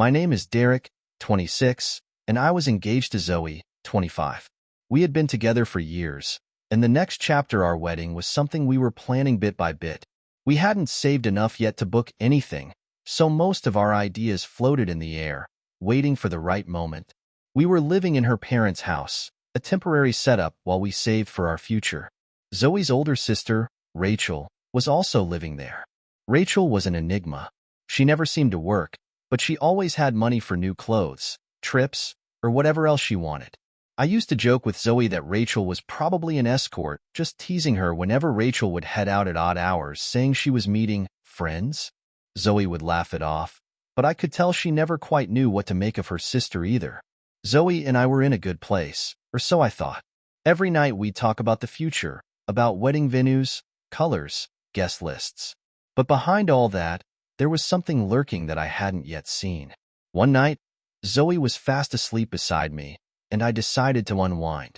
My name is Derek, 26, and I was engaged to Zoey, 25. We had been together for years, and the next chapter, our wedding, was something we were planning bit by bit. We hadn't saved enough yet to book anything, so most of our ideas floated in the air, waiting for the right moment. We were living in her parents' house, a temporary setup while we saved for our future. Zoey's older sister, Rachel, was also living there. Rachel was an enigma. She never seemed to work, but she always had money for new clothes, trips, or whatever else she wanted. I used to joke with Zoey that Rachel was probably an escort, just teasing her whenever Rachel would head out at odd hours, saying she was meeting friends. Zoey would laugh it off, but I could tell she never quite knew what to make of her sister either. Zoey and I were in a good place, or so I thought. Every night we'd talk about the future, about wedding venues, colors, guest lists. But behind all that, there was something lurking that I hadn't yet seen. One night, Zoey was fast asleep beside me, and I decided to unwind.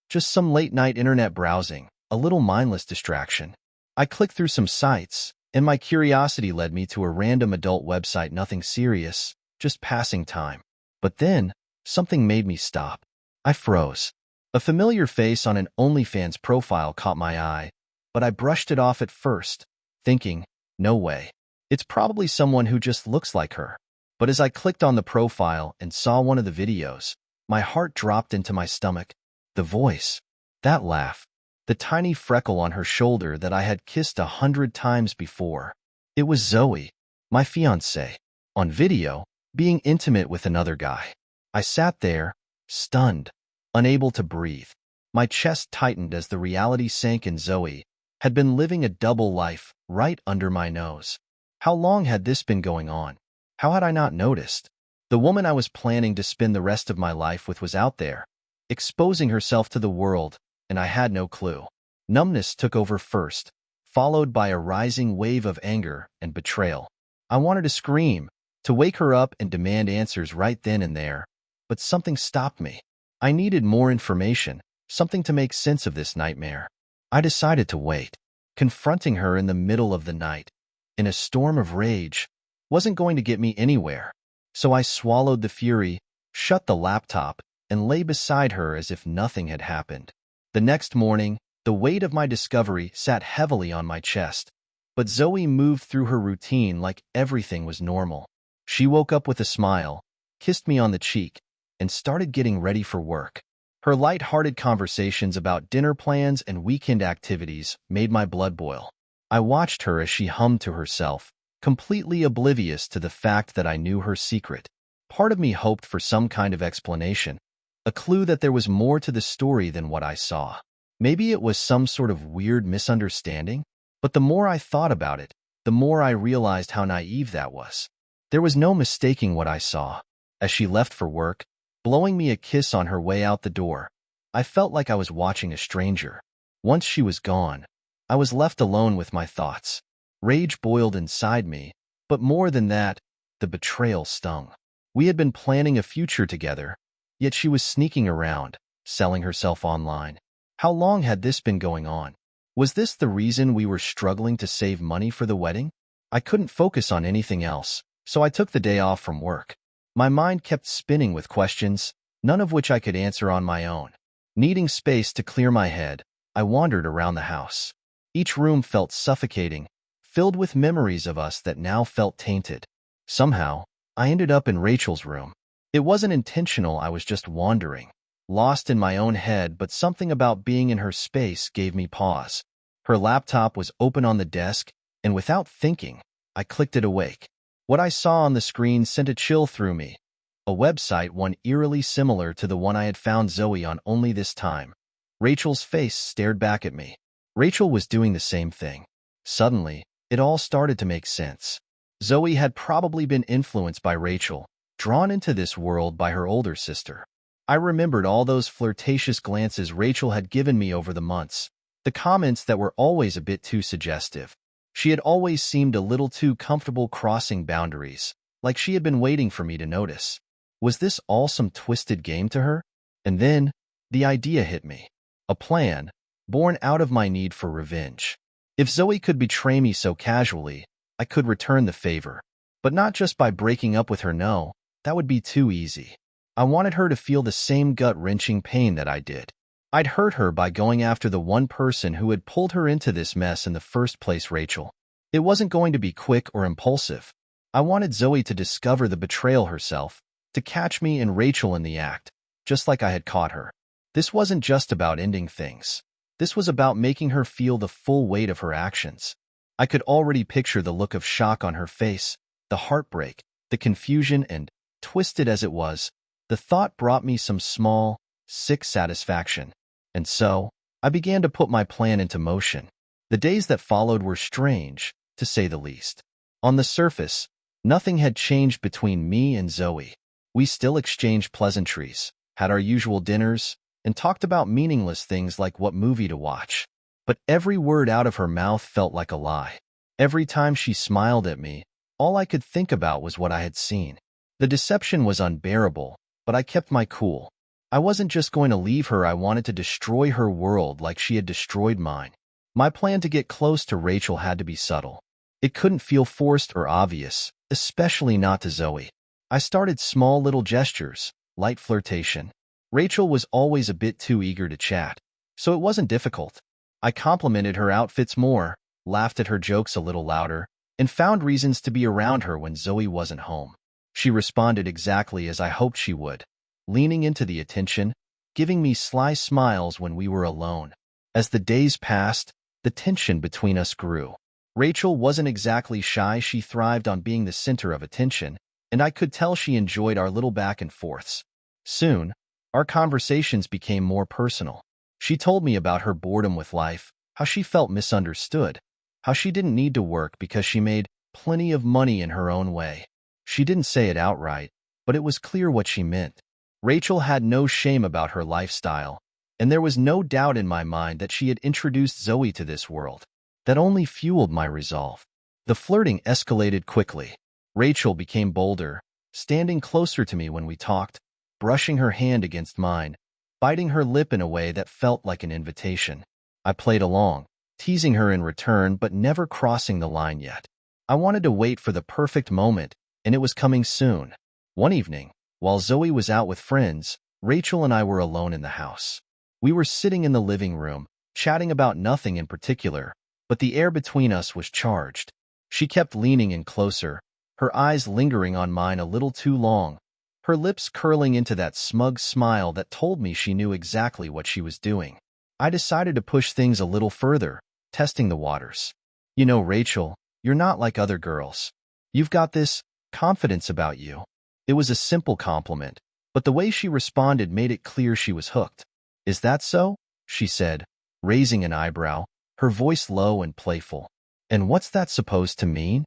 Just some late-night internet browsing, a little mindless distraction. I clicked through some sites, and my curiosity led me to a random adult website, nothing serious, just passing time. But then, something made me stop. I froze. A familiar face on an OnlyFans profile caught my eye, but I brushed it off at first, thinking, no way. It's probably someone who just looks like her. But as I clicked on the profile and saw one of the videos, my heart dropped into my stomach. The voice, that laugh, the tiny freckle on her shoulder that I had kissed 100 times before. It was Zoey, my fiancée, on video, being intimate with another guy. I sat there, stunned, unable to breathe. My chest tightened as the reality sank in. Zoey had been living a double life right under my nose. How long had this been going on? How had I not noticed? The woman I was planning to spend the rest of my life with was out there, exposing herself to the world, and I had no clue. Numbness took over first, followed by a rising wave of anger and betrayal. I wanted to scream, to wake her up and demand answers right then and there, but something stopped me. I needed more information, something to make sense of this nightmare. I decided to wait. Confronting her in the middle of the night, in a storm of rage, wasn't going to get me anywhere. So I swallowed the fury, shut the laptop, and lay beside her as if nothing had happened. The next morning, the weight of my discovery sat heavily on my chest, but Zoey moved through her routine like everything was normal. She woke up with a smile, kissed me on the cheek, and started getting ready for work. Her light-hearted conversations about dinner plans and weekend activities made my blood boil. I watched her as she hummed to herself, completely oblivious to the fact that I knew her secret. Part of me hoped for some kind of explanation, a clue that there was more to the story than what I saw. Maybe it was some sort of weird misunderstanding, but the more I thought about it, the more I realized how naive that was. There was no mistaking what I saw. As she left for work, blowing me a kiss on her way out the door, I felt like I was watching a stranger. Once she was gone, I was left alone with my thoughts. Rage boiled inside me, but more than that, the betrayal stung. We had been planning a future together, yet she was sneaking around, selling herself online. How long had this been going on? Was this the reason we were struggling to save money for the wedding? I couldn't focus on anything else, so I took the day off from work. My mind kept spinning with questions, none of which I could answer on my own. Needing space to clear my head, I wandered around the house. Each room felt suffocating, filled with memories of us that now felt tainted. Somehow, I ended up in Rachel's room. It wasn't intentional, I was just wandering, lost in my own head, but something about being in her space gave me pause. Her laptop was open on the desk, and without thinking, I clicked it awake. What I saw on the screen sent a chill through me. A website, one eerily similar to the one I had found Zoey on, only this time. Rachel's face stared back at me. Rachel was doing the same thing. Suddenly, it all started to make sense. Zoey had probably been influenced by Rachel, drawn into this world by her older sister. I remembered all those flirtatious glances Rachel had given me over the months, the comments that were always a bit too suggestive. She had always seemed a little too comfortable crossing boundaries, like she had been waiting for me to notice. Was this all some twisted game to her? And then, the idea hit me. A plan, born out of my need for revenge. If Zoey could betray me so casually, I could return the favor. But not just by breaking up with her, no. That would be too easy. I wanted her to feel the same gut-wrenching pain that I did. I'd hurt her by going after the one person who had pulled her into this mess in the first place, Rachel. It wasn't going to be quick or impulsive. I wanted Zoey to discover the betrayal herself, to catch me and Rachel in the act, just like I had caught her. This wasn't just about ending things. This was about making her feel the full weight of her actions. I could already picture the look of shock on her face, the heartbreak, the confusion, and, twisted as it was, the thought brought me some small, sick satisfaction. And so, I began to put my plan into motion. The days that followed were strange, to say the least. On the surface, nothing had changed between me and Zoey. We still exchanged pleasantries, had our usual dinners, and talked about meaningless things like what movie to watch. But every word out of her mouth felt like a lie. Every time she smiled at me, all I could think about was what I had seen. The deception was unbearable, but I kept my cool. I wasn't just going to leave her, I wanted to destroy her world like she had destroyed mine. My plan to get close to Rachel had to be subtle. It couldn't feel forced or obvious, especially not to Zoey. I started small little gestures, light flirtation. Rachel was always a bit too eager to chat, so it wasn't difficult. I complimented her outfits more, laughed at her jokes a little louder, and found reasons to be around her when Zoey wasn't home. She responded exactly as I hoped she would, leaning into the attention, giving me sly smiles when we were alone. As the days passed, the tension between us grew. Rachel wasn't exactly shy, she thrived on being the center of attention, and I could tell she enjoyed our little back and forths. Soon, our conversations became more personal. She told me about her boredom with life, how she felt misunderstood, how she didn't need to work because she made plenty of money in her own way. She didn't say it outright, but it was clear what she meant. Rachel had no shame about her lifestyle, and there was no doubt in my mind that she had introduced Zoey to this world. That only fueled my resolve. The flirting escalated quickly. Rachel became bolder, standing closer to me when we talked, brushing her hand against mine, biting her lip in a way that felt like an invitation. I played along, teasing her in return but never crossing the line yet. I wanted to wait for the perfect moment, and it was coming soon. One evening, while Zoey was out with friends, Rachel and I were alone in the house. We were sitting in the living room, chatting about nothing in particular, but the air between us was charged. She kept leaning in closer, her eyes lingering on mine a little too long, her lips curling into that smug smile that told me she knew exactly what she was doing. I decided to push things a little further, testing the waters. You know, Rachel, you're not like other girls. You've got this confidence about you. It was a simple compliment, but the way she responded made it clear she was hooked. Is that so? She said, raising an eyebrow, her voice low and playful. And what's that supposed to mean?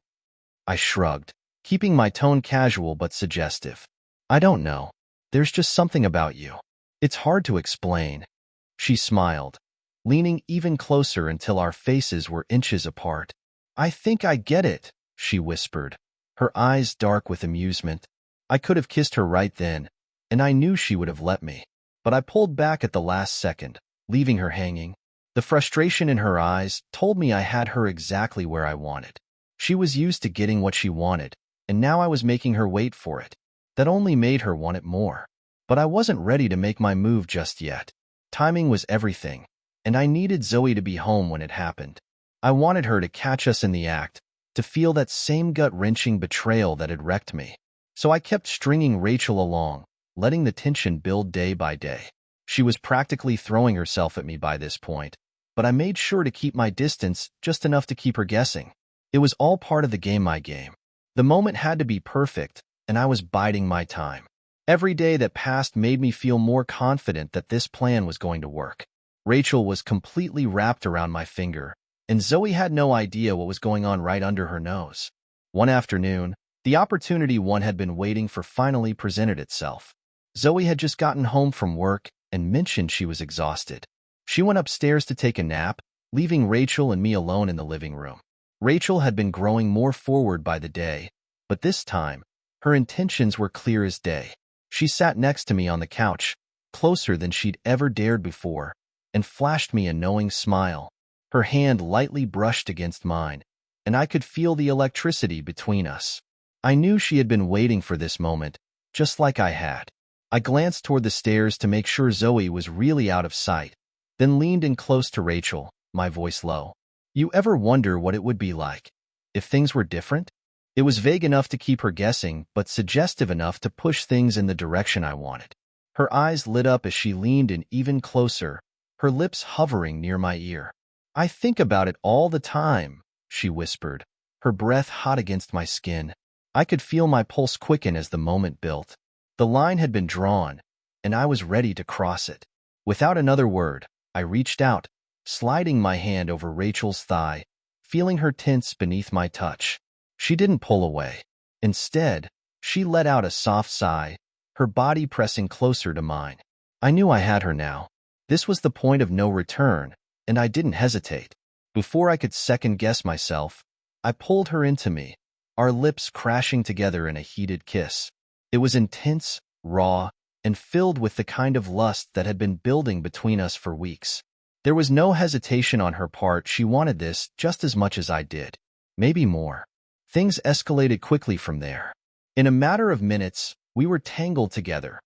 I shrugged, keeping my tone casual but suggestive. I don't know. There's just something about you. It's hard to explain. She smiled, leaning even closer until our faces were inches apart. I think I get it, she whispered, her eyes dark with amusement. I could have kissed her right then, and I knew she would have let me. But I pulled back at the last second, leaving her hanging. The frustration in her eyes told me I had her exactly where I wanted. She was used to getting what she wanted, and now I was making her wait for it. That only made her want it more. But I wasn't ready to make my move just yet. Timing was everything, and I needed Zoey to be home when it happened. I wanted her to catch us in the act, to feel that same gut-wrenching betrayal that had wrecked me. So I kept stringing Rachel along, letting the tension build day by day. She was practically throwing herself at me by this point, but I made sure to keep my distance just enough to keep her guessing. It was all part of the game, my game. The moment had to be perfect, and I was biding my time. Every day that passed made me feel more confident that this plan was going to work. Rachel was completely wrapped around my finger, and Zoey had no idea what was going on right under her nose. One afternoon, the opportunity one had been waiting for finally presented itself. Zoey had just gotten home from work and mentioned she was exhausted. She went upstairs to take a nap, leaving Rachel and me alone in the living room. Rachel had been growing more forward by the day, but this time, her intentions were clear as day. She sat next to me on the couch, closer than she'd ever dared before, and flashed me a knowing smile. Her hand lightly brushed against mine, and I could feel the electricity between us. I knew she had been waiting for this moment, just like I had. I glanced toward the stairs to make sure Zoey was really out of sight, then leaned in close to Rachel, my voice low. You ever wonder what it would be like if things were different? It was vague enough to keep her guessing, but suggestive enough to push things in the direction I wanted. Her eyes lit up as she leaned in even closer, her lips hovering near my ear. I think about it all the time, she whispered, her breath hot against my skin. I could feel my pulse quicken as the moment built. The line had been drawn, and I was ready to cross it. Without another word, I reached out, sliding my hand over Rachel's thigh, feeling her tense beneath my touch. She didn't pull away. Instead, she let out a soft sigh, her body pressing closer to mine. I knew I had her now. This was the point of no return, and I didn't hesitate. Before I could second-guess myself, I pulled her into me, our lips crashing together in a heated kiss. It was intense, raw, and filled with the kind of lust that had been building between us for weeks. There was no hesitation on her part. She wanted this just as much as I did, maybe more. Things escalated quickly from there. In a matter of minutes, we were tangled together,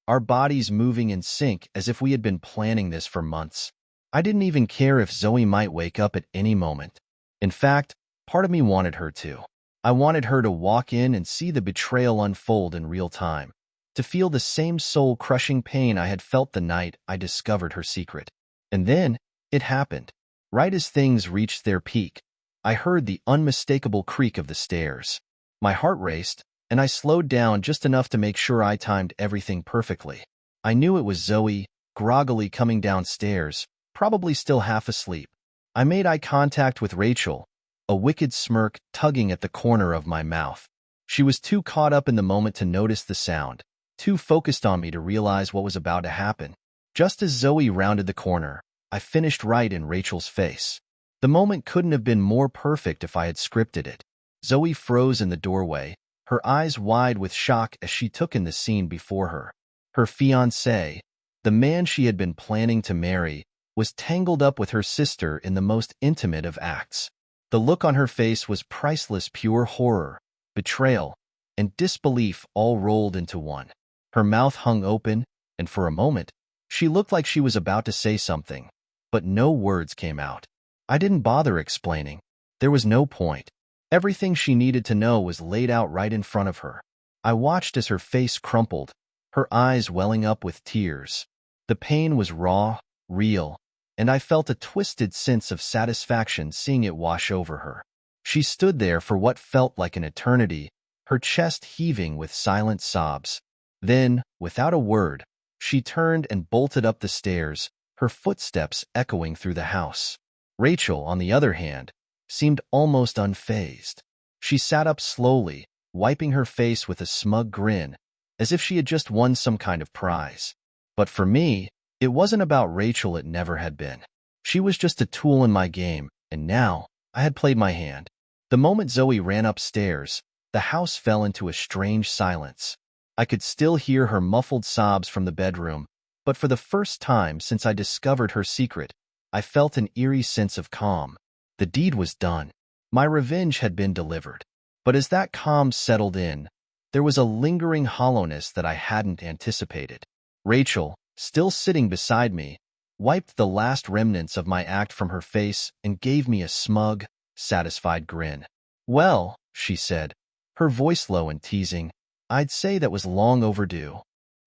our bodies moving in sync as if we had been planning this for months. I didn't even care if Zoey might wake up at any moment. In fact, part of me wanted her to. I wanted her to walk in and see the betrayal unfold in real time, to feel the same soul-crushing pain I had felt the night I discovered her secret. And then, it happened. Right as things reached their peak, I heard the unmistakable creak of the stairs. My heart raced, and I slowed down just enough to make sure I timed everything perfectly. I knew it was Zoey, groggily coming downstairs, probably still half asleep. I made eye contact with Rachel, a wicked smirk tugging at the corner of my mouth. She was too caught up in the moment to notice the sound, too focused on me to realize what was about to happen. Just as Zoey rounded the corner, I finished right in Rachel's face. The moment couldn't have been more perfect if I had scripted it. Zoey froze in the doorway, her eyes wide with shock as she took in the scene before her. Her fiancé, the man she had been planning to marry, was tangled up with her sister in the most intimate of acts. The look on her face was priceless, pure horror, betrayal, and disbelief all rolled into one. Her mouth hung open, and for a moment, she looked like she was about to say something, but no words came out. I didn't bother explaining. There was no point. Everything she needed to know was laid out right in front of her. I watched as her face crumpled, her eyes welling up with tears. The pain was raw, real, and I felt a twisted sense of satisfaction seeing it wash over her. She stood there for what felt like an eternity, her chest heaving with silent sobs. Then, without a word, she turned and bolted up the stairs, her footsteps echoing through the house. Rachel, on the other hand, seemed almost unfazed. She sat up slowly, wiping her face with a smug grin, as if she had just won some kind of prize. But for me, it wasn't about Rachel. It never had been. She was just a tool in my game, and now I had played my hand. The moment Zoey ran upstairs, the house fell into a strange silence. I could still hear her muffled sobs from the bedroom, but for the first time since I discovered her secret, I felt an eerie sense of calm. The deed was done. My revenge had been delivered. But as that calm settled in, there was a lingering hollowness that I hadn't anticipated. Rachel, still sitting beside me, wiped the last remnants of my act from her face and gave me a smug, satisfied grin. "Well," she said, her voice low and teasing, "I'd say that was long overdue."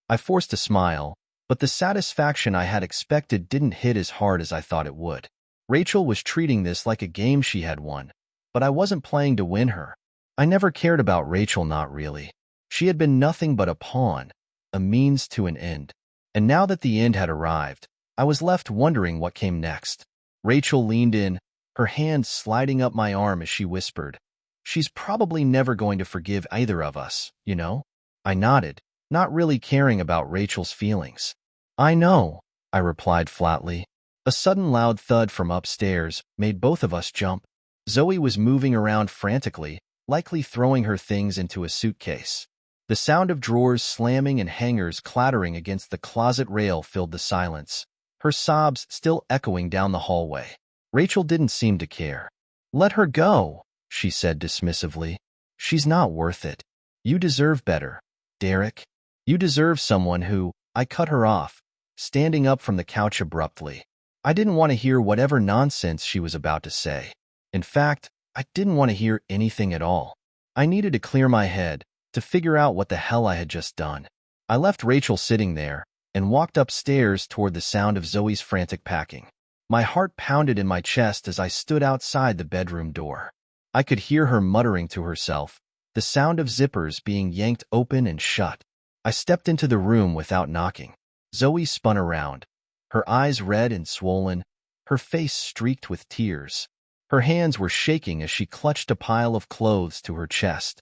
I forced a smile, but the satisfaction I had expected didn't hit as hard as I thought it would. Rachel was treating this like a game she had won, but I wasn't playing to win her. I never cared about Rachel, not really. She had been nothing but a pawn, a means to an end. And now that the end had arrived, I was left wondering what came next. Rachel leaned in, her hand sliding up my arm as she whispered, "She's probably never going to forgive either of us, you know?" I nodded, not really caring about Rachel's feelings. "I know," I replied flatly. A sudden loud thud from upstairs made both of us jump. Zoey was moving around frantically, likely throwing her things into a suitcase. The sound of drawers slamming and hangers clattering against the closet rail filled the silence, her sobs still echoing down the hallway. Rachel didn't seem to care. "Let her go," she said dismissively. She's not worth it. You deserve better, Derek. You deserve someone who— I cut her off, standing up from the couch abruptly. I didn't want to hear whatever nonsense she was about to say. In fact, I didn't want to hear anything at all. I needed to clear my head, to figure out what the hell I had just done. I left Rachel sitting there and walked upstairs toward the sound of Zoe's frantic packing. My heart pounded in my chest as I stood outside the bedroom door. I could hear her muttering to herself, the sound of zippers being yanked open and shut. I stepped into the room without knocking. Zoey spun around, her eyes red and swollen, her face streaked with tears. Her hands were shaking as she clutched a pile of clothes to her chest.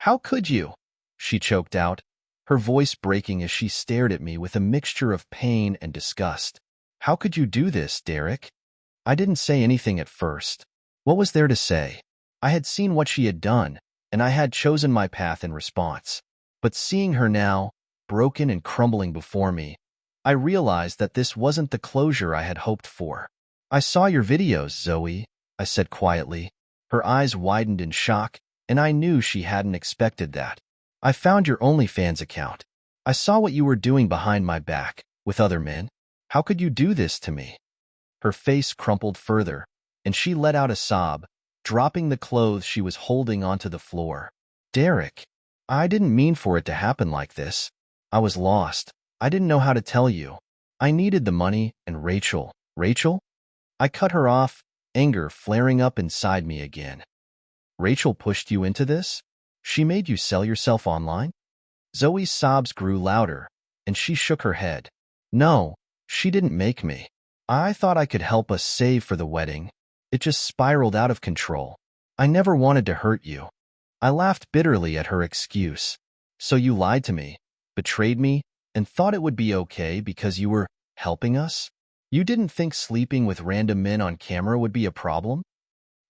"How could you?" she choked out, her voice breaking as she stared at me with a mixture of pain and disgust. "How could you do this, Derek?" I didn't say anything at first. What was there to say? I had seen what she had done, and I had chosen my path in response. But seeing her now, broken and crumbling before me, I realized that this wasn't the closure I had hoped for. "I saw your videos, Zoey," I said quietly. Her eyes widened in shock, and I knew she hadn't expected that. "I found your OnlyFans account. I saw what you were doing behind my back, with other men. How could you do this to me?" Her face crumpled further, and she let out a sob, dropping the clothes she was holding onto the floor. "Derek, I didn't mean for it to happen like this. I was lost. I didn't know how to tell you. I needed the money and Rachel." "Rachel?" I cut her off, anger flaring up inside me again. "Rachel pushed you into this? She made you sell yourself online?" Zoe's sobs grew louder, and she shook her head. "No, she didn't make me. I thought I could help us save for the wedding. It just spiraled out of control. I never wanted to hurt you." I laughed bitterly at her excuse. "So you lied to me, betrayed me, and thought it would be okay because you were helping us? You didn't think sleeping with random men on camera would be a problem?"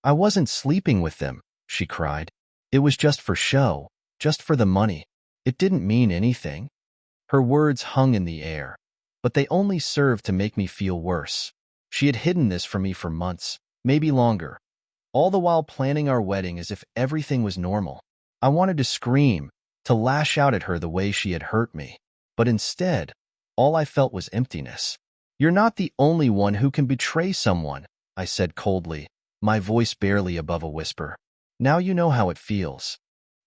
"I wasn't sleeping with them," she cried. "It was just for show, just for the money. It didn't mean anything." Her words hung in the air, but they only served to make me feel worse. She had hidden this from me for months, maybe longer, all the while planning our wedding as if everything was normal. I wanted to scream, to lash out at her the way she had hurt me. But instead, all I felt was emptiness. "You're not the only one who can betray someone," I said coldly, my voice barely above a whisper. "Now you know how it feels."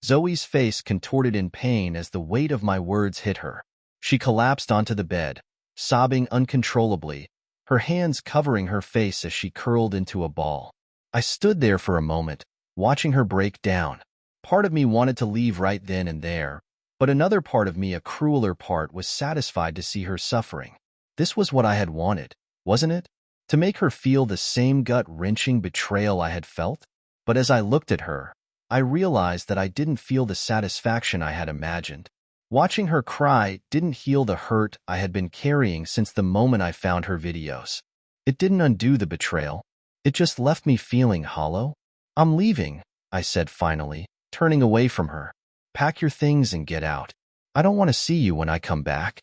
Zoe's face contorted in pain as the weight of my words hit her. She collapsed onto the bed, sobbing uncontrollably, her hands covering her face as she curled into a ball. I stood there for a moment, watching her break down. Part of me wanted to leave right then and there, but another part of me, a crueler part, was satisfied to see her suffering. This was what I had wanted, wasn't it? To make her feel the same gut-wrenching betrayal I had felt? But as I looked at her, I realized that I didn't feel the satisfaction I had imagined. Watching her cry didn't heal the hurt I had been carrying since the moment I found her videos. It didn't undo the betrayal. It just left me feeling hollow. "I'm leaving," I said finally, turning away from her. "Pack your things and get out. I don't want to see you when I come back."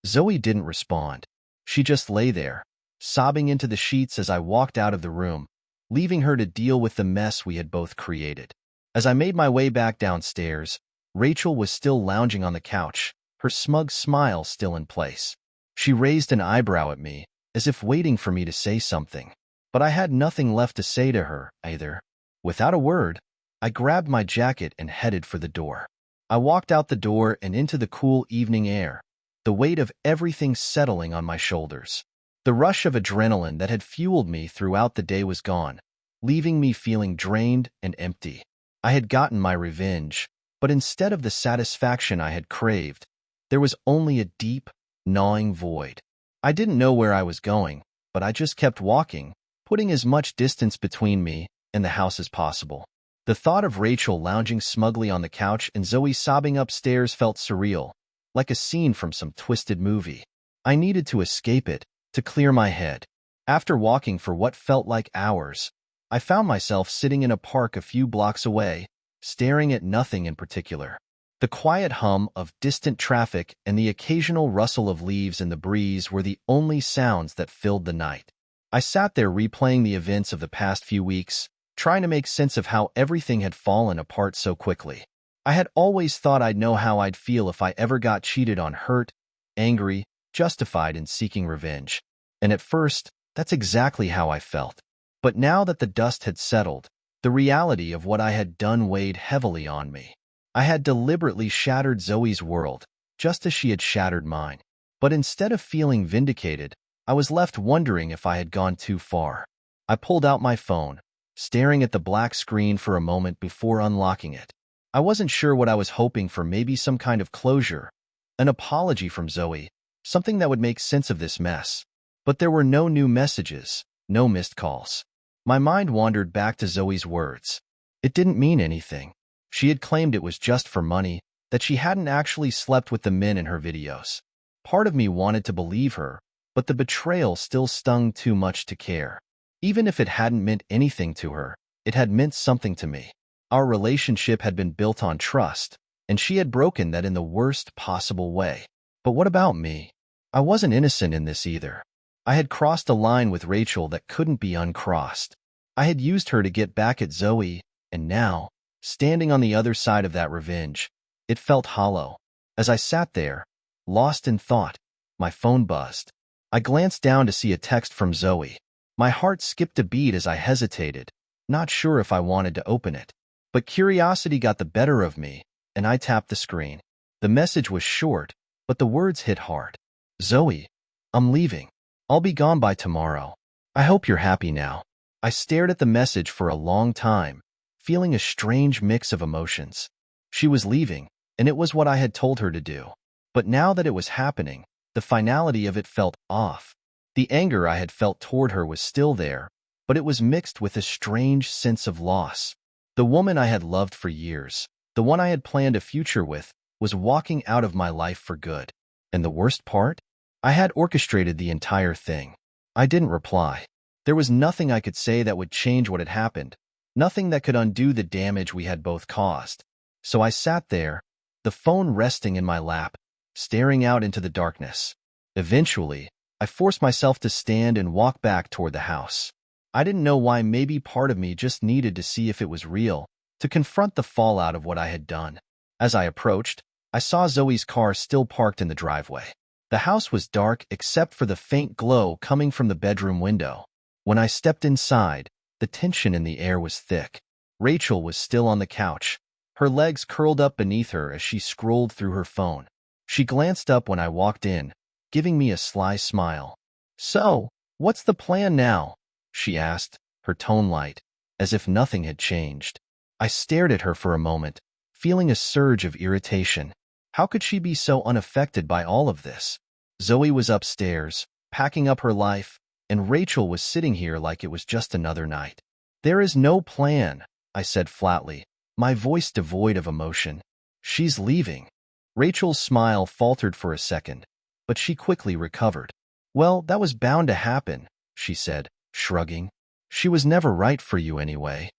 Zoey didn't respond. She just lay there, sobbing into the sheets as I walked out of the room, leaving her to deal with the mess we had both created. As I made my way back downstairs, Rachel was still lounging on the couch, her smug smile still in place. She raised an eyebrow at me, as if waiting for me to say something. But I had nothing left to say to her, either. Without a word, I grabbed my jacket and headed for the door. I walked out the door and into the cool evening air, the weight of everything settling on my shoulders. The rush of adrenaline that had fueled me throughout the day was gone, leaving me feeling drained and empty. I had gotten my revenge, but instead of the satisfaction I had craved, there was only a deep, gnawing void. I didn't know where I was going, but I just kept walking, putting as much distance between me and the house as possible. The thought of Rachel lounging smugly on the couch and Zoey sobbing upstairs felt surreal, like a scene from some twisted movie. I needed to escape it, to clear my head. After walking for what felt like hours, I found myself sitting in a park a few blocks away, staring at nothing in particular. The quiet hum of distant traffic and the occasional rustle of leaves in the breeze were the only sounds that filled the night. I sat there replaying the events of the past few weeks, trying to make sense of how everything had fallen apart so quickly. I had always thought I'd know how I'd feel if I ever got cheated on, hurt, angry, justified in seeking revenge. And at first, that's exactly how I felt. But now that the dust had settled, the reality of what I had done weighed heavily on me. I had deliberately shattered Zoe's world, just as she had shattered mine. But instead of feeling vindicated, I was left wondering if I had gone too far. I pulled out my phone, staring at the black screen for a moment before unlocking it. I wasn't sure what I was hoping for, maybe some kind of closure, an apology from Zoey, something that would make sense of this mess. But there were no new messages, no missed calls. My mind wandered back to Zoe's words. It didn't mean anything. She had claimed it was just for money, that she hadn't actually slept with the men in her videos. Part of me wanted to believe her, but the betrayal still stung too much to care. Even if it hadn't meant anything to her, it had meant something to me. Our relationship had been built on trust, and she had broken that in the worst possible way. But what about me? I wasn't innocent in this either. I had crossed a line with Rachel that couldn't be uncrossed. I had used her to get back at Zoey, and now, standing on the other side of that revenge, it felt hollow. As I sat there, lost in thought, my phone buzzed. I glanced down to see a text from Zoey. My heart skipped a beat as I hesitated, not sure if I wanted to open it. But curiosity got the better of me, and I tapped the screen. The message was short, but the words hit hard. Zoey, I'm leaving. I'll be gone by tomorrow. I hope you're happy now. I stared at the message for a long time, feeling a strange mix of emotions. She was leaving, and it was what I had told her to do. But now that it was happening, the finality of it felt off. The anger I had felt toward her was still there, but it was mixed with a strange sense of loss. The woman I had loved for years, the one I had planned a future with, was walking out of my life for good. And the worst part? I had orchestrated the entire thing. I didn't reply. There was nothing I could say that would change what had happened, nothing that could undo the damage we had both caused. So I sat there, the phone resting in my lap, staring out into the darkness. Eventually, I forced myself to stand and walk back toward the house. I didn't know why. Maybe part of me just needed to see if it was real, to confront the fallout of what I had done. As I approached, I saw Zoe's car still parked in the driveway. The house was dark except for the faint glow coming from the bedroom window. When I stepped inside, the tension in the air was thick. Rachel was still on the couch, her legs curled up beneath her as she scrolled through her phone. She glanced up when I walked in, giving me a sly smile. "So, what's the plan now?" she asked, her tone light, as if nothing had changed. I stared at her for a moment, feeling a surge of irritation. How could she be so unaffected by all of this? Zoey was upstairs, packing up her life, and Rachel was sitting here like it was just another night. "There is no plan," I said flatly, my voice devoid of emotion. "She's leaving." Rachel's smile faltered for a second, but she quickly recovered. "Well, that was bound to happen," she said, shrugging. "She was never right for you anyway."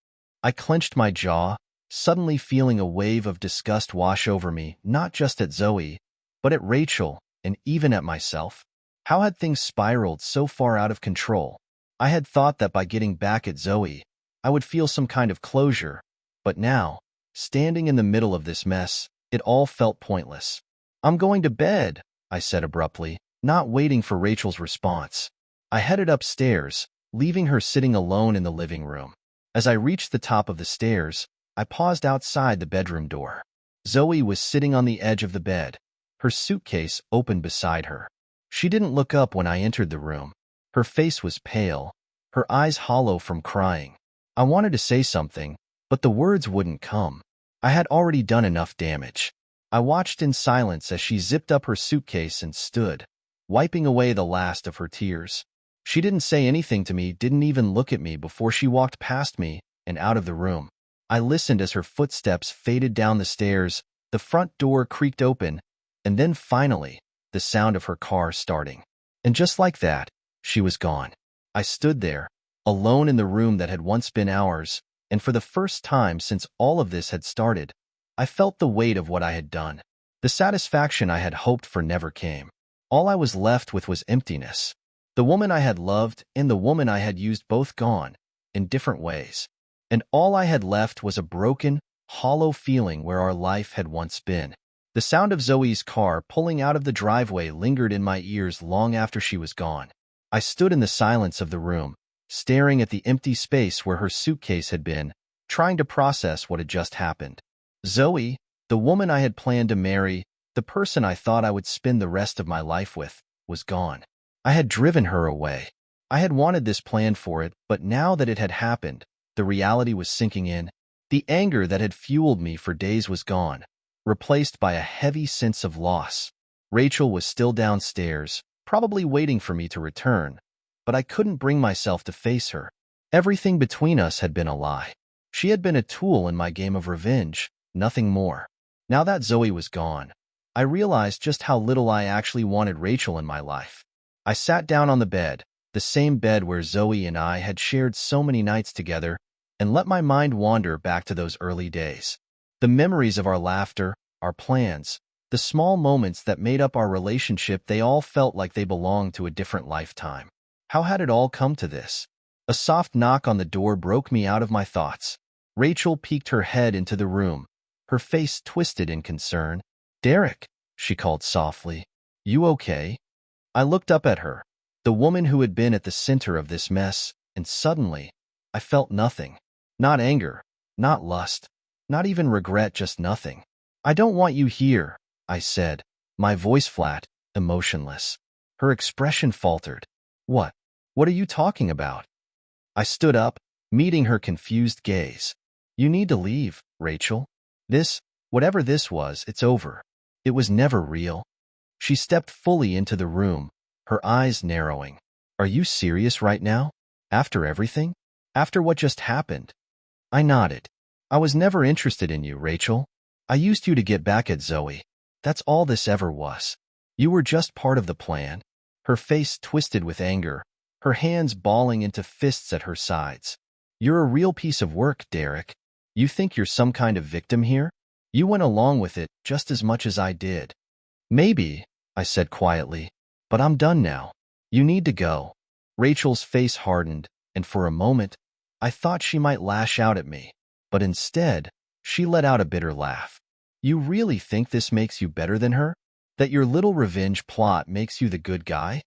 I clenched my jaw, suddenly feeling a wave of disgust wash over me, not just at Zoey, but at Rachel, and even at myself. How had things spiraled so far out of control? I had thought that by getting back at Zoey, I would feel some kind of closure, but now, standing in the middle of this mess, it all felt pointless. "I'm going to bed," I said abruptly, not waiting for Rachel's response. I headed upstairs, leaving her sitting alone in the living room. As I reached the top of the stairs, I paused outside the bedroom door. Zoey was sitting on the edge of the bed, her suitcase open beside her. She didn't look up when I entered the room. Her face was pale, her eyes hollow from crying. I wanted to say something, but the words wouldn't come. I had already done enough damage. I watched in silence as she zipped up her suitcase and stood, wiping away the last of her tears. She didn't say anything to me, didn't even look at me before she walked past me and out of the room. I listened as her footsteps faded down the stairs, the front door creaked open, and then finally, the sound of her car starting. And just like that, she was gone. I stood there, alone in the room that had once been ours, and for the first time since all of this had started, I felt the weight of what I had done. The satisfaction I had hoped for never came. All I was left with was emptiness. The woman I had loved and the woman I had used, both gone, in different ways. and all I had left was a broken, hollow feeling where our life had once been. The sound of Zoe's car pulling out of the driveway lingered in my ears long after she was gone. I stood in the silence of the room, staring at the empty space where her suitcase had been, trying to process what had just happened. Zoey, the woman I had planned to marry, the person I thought I would spend the rest of my life with, was gone. I had driven her away. I had wanted this plan for it, but now that it had happened, the reality was sinking in. The anger that had fueled me for days was gone, replaced by a heavy sense of loss. Rachel was still downstairs, probably waiting for me to return, but I couldn't bring myself to face her. Everything between us had been a lie. She had been a tool in my game of revenge, nothing more. Now that Zoey was gone, I realized just how little I actually wanted Rachel in my life. I sat down on the bed, the same bed where Zoey and I had shared so many nights together, and let my mind wander back to those early days. The memories of our laughter, our plans, the small moments that made up our relationship, they all felt like they belonged to a different lifetime. How had it all come to this? A soft knock on the door broke me out of my thoughts. Rachel peeked her head into the room, her face twisted in concern. "Derek," she called softly. "You okay?" I looked up at her, the woman who had been at the center of this mess, and suddenly, I felt nothing. Not anger, not lust, not even regret, just nothing. "I don't want you here," I said, my voice flat, emotionless. Her expression faltered. What are you talking about?" I stood up, meeting her confused gaze. "You need to leave, Rachel. Whatever this was, it's over. It was never real." She stepped fully into the room, her eyes narrowing. "Are you serious right now? After everything? After what just happened?" I nodded. "I was never interested in you, Rachel. I used you to get back at Zoey. That's all this ever was. You were just part of the plan." Her face twisted with anger, her hands balling into fists at her sides. "You're a real piece of work, Derek. You think you're some kind of victim here? You went along with it just as much as I did." "Maybe," I said quietly, "but I'm done now. You need to go." Rachel's face hardened, and for a moment, I thought she might lash out at me, but instead, she let out a bitter laugh. "You really think this makes you better than her? That your little revenge plot makes you the good guy?"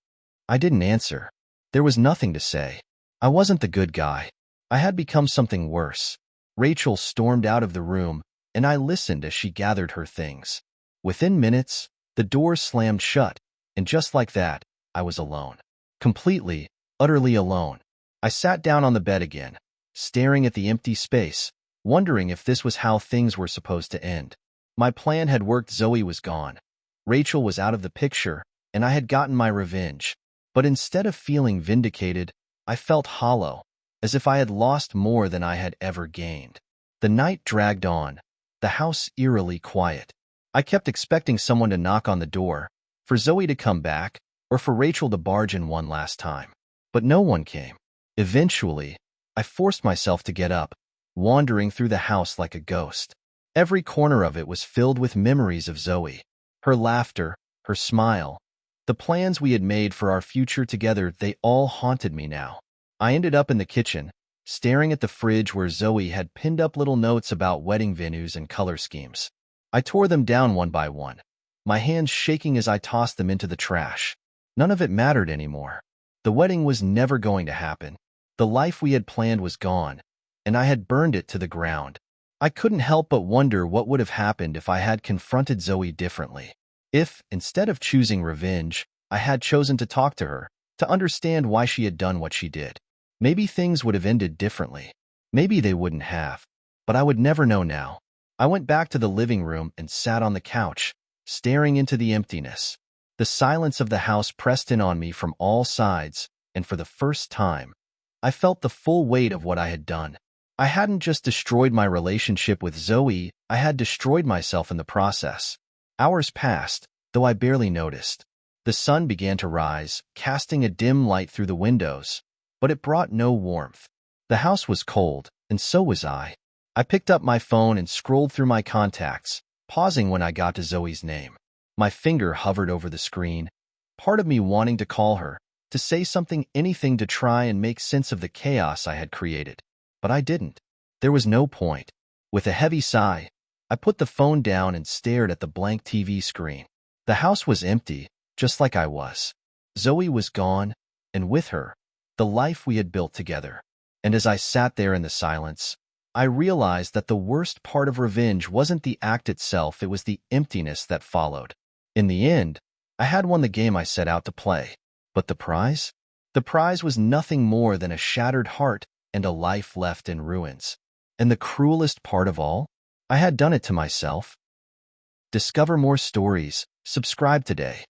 I didn't answer. There was nothing to say. I wasn't the good guy. I had become something worse. Rachel stormed out of the room, and I listened as she gathered her things. Within minutes, the door slammed shut, and just like that, I was alone. Completely, utterly alone. I sat down on the bed again, staring at the empty space, wondering if this was how things were supposed to end. My plan had worked. Zoey was gone. Rachel was out of the picture, and I had gotten my revenge. But instead of feeling vindicated, I felt hollow, as if I had lost more than I had ever gained. The night dragged on, the house eerily quiet. I kept expecting someone to knock on the door, for Zoey to come back, or for Rachel to barge in one last time. But no one came. Eventually, I forced myself to get up, wandering through the house like a ghost. Every corner of it was filled with memories of Zoey. Her laughter, her smile, the plans we had made for our future together, they all haunted me now. I ended up in the kitchen, staring at the fridge where Zoey had pinned up little notes about wedding venues and color schemes. I tore them down one by one, my hands shaking as I tossed them into the trash. None of it mattered anymore. The wedding was never going to happen. The life we had planned was gone, and I had burned it to the ground. I couldn't help but wonder what would have happened if I had confronted Zoey differently. If, instead of choosing revenge, I had chosen to talk to her, to understand why she had done what she did. Maybe things would have ended differently. Maybe they wouldn't have. But I would never know now. I went back to the living room and sat on the couch, staring into the emptiness. The silence of the house pressed in on me from all sides, and for the first time, I felt the full weight of what I had done. I hadn't just destroyed my relationship with Zoey, I had destroyed myself in the process. Hours passed, though I barely noticed. The sun began to rise, casting a dim light through the windows, but it brought no warmth. The house was cold, and so was I. I picked up my phone and scrolled through my contacts, pausing when I got to Zoey's name. My finger hovered over the screen, part of me wanting to call her, to say something, anything to try and make sense of the chaos I had created. But I didn't. There was no point. With a heavy sigh, I put the phone down and stared at the blank TV screen. The house was empty, just like I was. Zoey was gone, and with her, the life we had built together. And as I sat there in the silence, I realized that the worst part of revenge wasn't the act itself, it was the emptiness that followed. In the end, I had won the game I set out to play. But the prize? The prize was nothing more than a shattered heart and a life left in ruins. And the cruelest part of all? I had done it to myself. Discover more stories. Subscribe today.